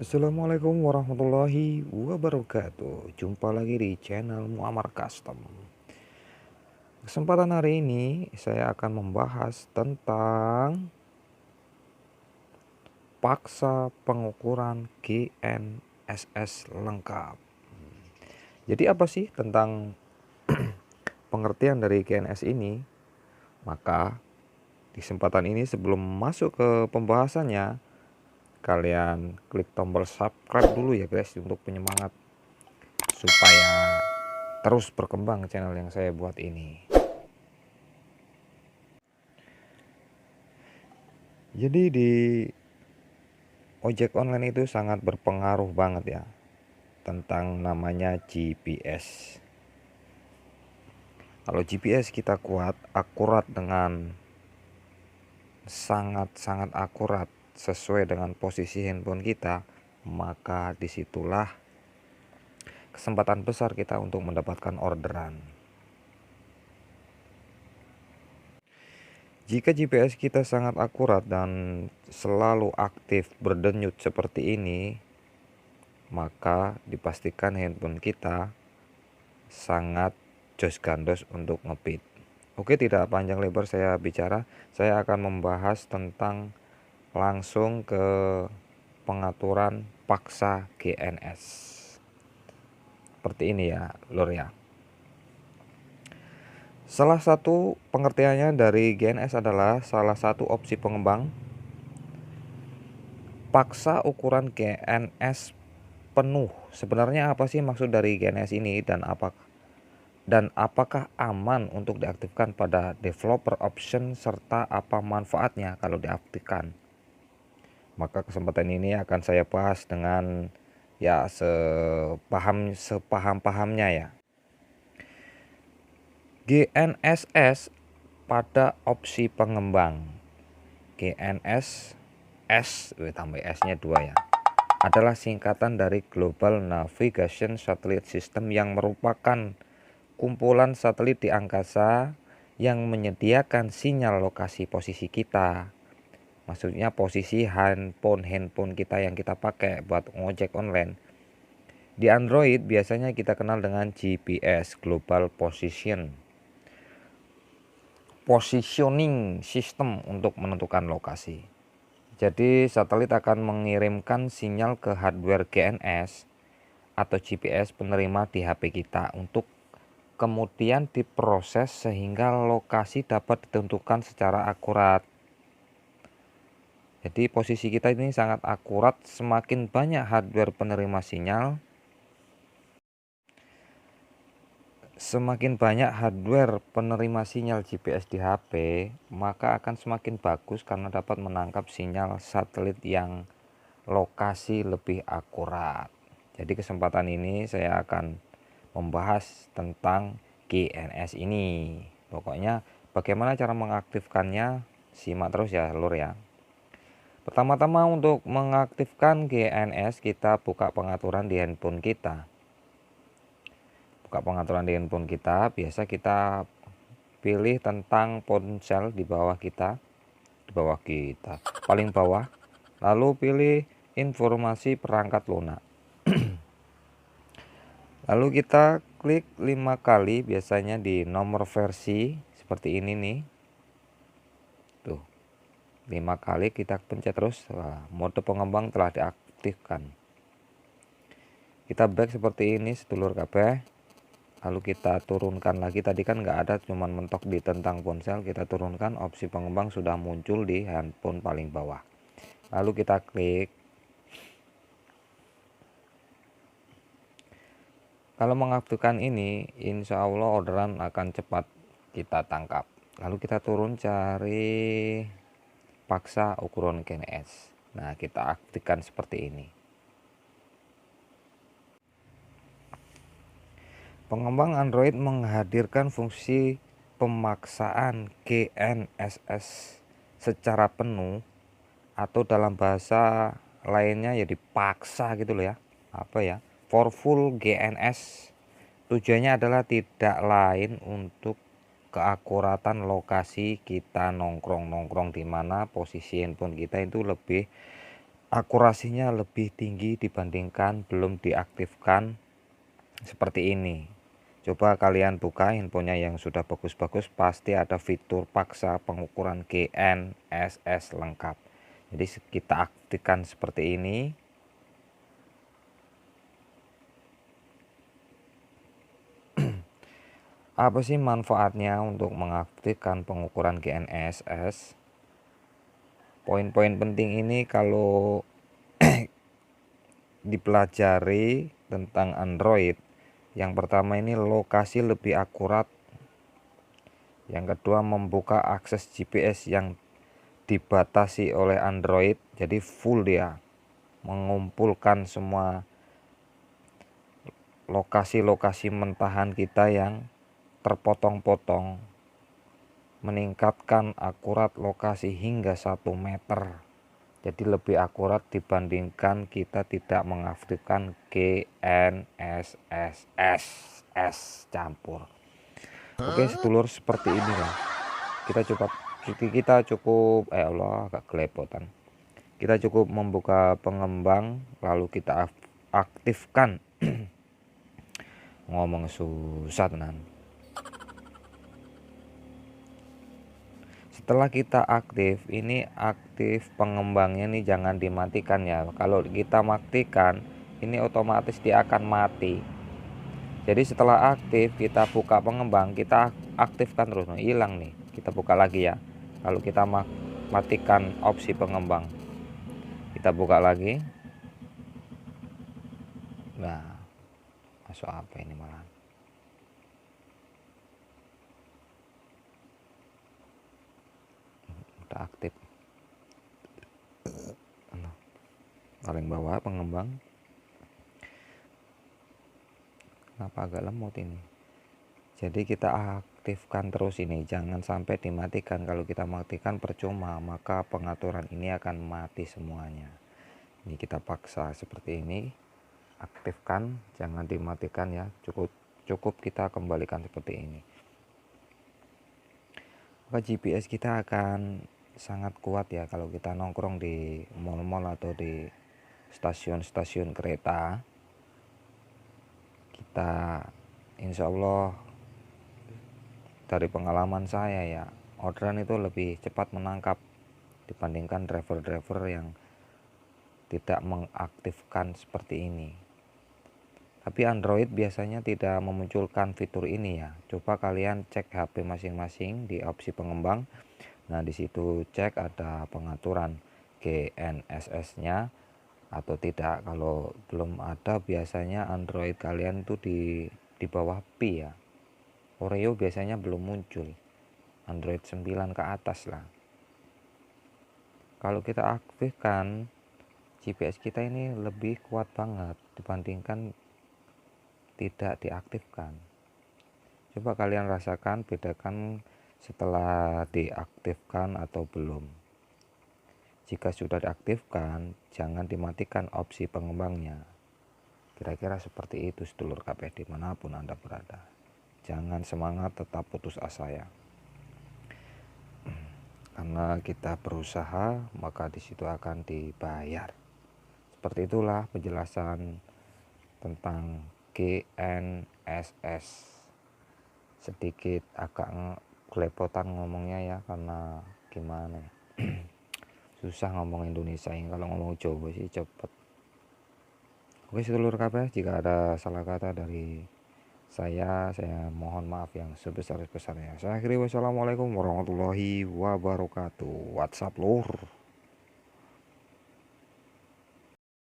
Assalamualaikum warahmatullahi wabarakatuh. Jumpa lagi di channel Muammar Custom. Kesempatan hari ini saya akan membahas tentang paksa pengukuran GNSS lengkap. Jadi apa sih tentang pengertian dari GNS ini? Maka di kesempatan ini sebelum masuk ke pembahasannya, kalian klik tombol subscribe dulu ya guys, untuk penyemangat supaya terus berkembang channel yang saya buat ini. Jadi di ojek online itu sangat berpengaruh banget ya tentang namanya GPS. Kalau GPS kita kuat, akurat dengan sangat-sangat akurat sesuai dengan posisi handphone kita, maka disitulah kesempatan besar kita untuk mendapatkan orderan. Jika GPS kita sangat akurat dan selalu aktif berdenyut seperti ini, maka dipastikan handphone kita sangat jos gandos untuk ngebeat. Oke, tidak panjang lebar saya bicara, saya akan membahas tentang langsung ke pengaturan paksa GNS. Seperti ini ya, lur ya. Salah satu pengertiannya dari GNS adalah salah satu opsi pengembang paksa ukuran GNS penuh. Sebenarnya apa sih maksud dari GNS ini dan apakah aman untuk diaktifkan pada developer option serta apa manfaatnya kalau diaktifkan? Maka kesempatan ini akan saya bahas dengan ya sepaham-pahamnya ya. GNSS pada opsi pengembang. GNSS tambah S-nya 2 ya. Adalah singkatan dari Global Navigation Satellite System yang merupakan kumpulan satelit di angkasa yang menyediakan sinyal lokasi posisi kita. Maksudnya posisi handphone kita yang kita pakai buat ngojek online. Di Android biasanya kita kenal dengan GPS, Global Positioning System untuk menentukan lokasi. Jadi satelit akan mengirimkan sinyal ke hardware GNS atau GPS penerima di HP kita untuk kemudian diproses sehingga lokasi dapat ditentukan secara akurat. Jadi posisi kita ini sangat akurat, semakin banyak hardware penerima sinyal, GPS di HP, maka akan semakin bagus karena dapat menangkap sinyal satelit yang lokasi lebih akurat. Jadi kesempatan ini saya akan membahas tentang GNS ini. Pokoknya bagaimana cara mengaktifkannya, simak terus ya lur ya. Pertama-tama untuk mengaktifkan GNS kita buka pengaturan di handphone kita. Biasa kita pilih tentang ponsel di bawah kita, paling bawah. Lalu pilih informasi perangkat lunak. Lalu kita klik 5 kali biasanya di nomor versi seperti ini nih. Tuh. 5 kali kita pencet terus. Wah, mode pengembang telah diaktifkan. Kita back seperti ini sedulur kabeh. Lalu kita turunkan lagi, tadi kan nggak ada, cuman mentok di tentang ponsel. Kita turunkan, opsi pengembang sudah muncul di handphone paling bawah. Lalu kita klik. Kalau mengaktifkan ini, insya Allah orderan akan cepat kita tangkap. Lalu kita turun cari paksa ukuran GNS. Nah, kita aktifkan seperti ini. Pengembang Android menghadirkan fungsi pemaksaan GNSS secara penuh, atau dalam bahasa lainnya ya dipaksa gitu loh ya. Apa ya? For full GNS. Tujuannya adalah tidak lain untuk keakuratan lokasi kita nongkrong di mana posisi handphone kita itu lebih akurasinya lebih tinggi dibandingkan belum diaktifkan seperti ini. Coba kalian buka handphonenya yang sudah bagus-bagus, pasti ada fitur paksa pengukuran GNSS lengkap. Jadi kita aktifkan seperti ini. Apa sih manfaatnya untuk mengaktifkan pengukuran GNSS? Poin-poin penting ini kalau dipelajari tentang Android, yang pertama ini lokasi lebih akurat, yang kedua membuka akses GPS yang dibatasi oleh Android, jadi full dia mengumpulkan semua lokasi-lokasi mentahan kita yang terpotong-potong, meningkatkan akurat lokasi hingga 1 meter. Jadi lebih akurat dibandingkan kita tidak mengaktifkan GNSS campur. Oke sedulur, seperti inilah kita cukup Allah agak kelepotan. Kita cukup membuka pengembang lalu kita aktifkan. Ngomong susah tenan. Setelah kita aktif pengembangnya nih jangan dimatikan ya. Kalau kita matikan ini otomatis dia akan mati. Jadi setelah aktif kita buka pengembang, kita aktifkan terus. Nah, hilang nih, kita buka lagi ya. Kalau kita matikan opsi pengembang, kita buka lagi. Nah, masuk apa ini malah? Udah aktif. Paling bawah pengembang. Kenapa agak lemot ini? Jadi kita aktifkan terus ini, jangan sampai dimatikan. Kalau kita matikan percuma, maka pengaturan ini akan mati semuanya. Ini kita paksa seperti ini, aktifkan, jangan dimatikan ya. Cukup kita kembalikan seperti ini. Maka GPS kita akan sangat kuat ya kalau kita nongkrong di mall-mall atau di stasiun-stasiun kereta. Kita insya Allah dari pengalaman saya ya, orderan itu lebih cepat menangkap dibandingkan driver-driver yang tidak mengaktifkan seperti ini. Tapi Android biasanya tidak memunculkan fitur ini ya. Coba kalian cek HP masing-masing di opsi pengembang. Nah, di situ cek ada pengaturan GNSS-nya atau tidak. Kalau belum ada biasanya Android kalian tuh di bawah Pi ya. Oreo biasanya belum muncul. Android 9 ke atas lah. Kalau kita aktifkan GPS kita ini lebih kuat banget dibandingkan tidak diaktifkan. Coba kalian rasakan, bedakan setelah diaktifkan atau belum. Jika sudah diaktifkan, jangan dimatikan opsi pengembangnya. Kira-kira seperti itu sedulur KP dimanapun Anda berada. Jangan semangat, tetap putus asa ya. Karena kita berusaha, maka disitu akan dibayar. Seperti itulah penjelasan tentang GNSS. Sedikit agak kelepotan ngomongnya ya, karena gimana ya. Susah ngomong Indonesia ini, kalau ngomong Jawa sih cepet. Oke sedulur kabeh, jika ada salah kata dari saya mohon maaf yang sebesar-besarnya. Saya akhiri, wassalamualaikum warahmatullahi wabarakatuh. WhatsApp lur.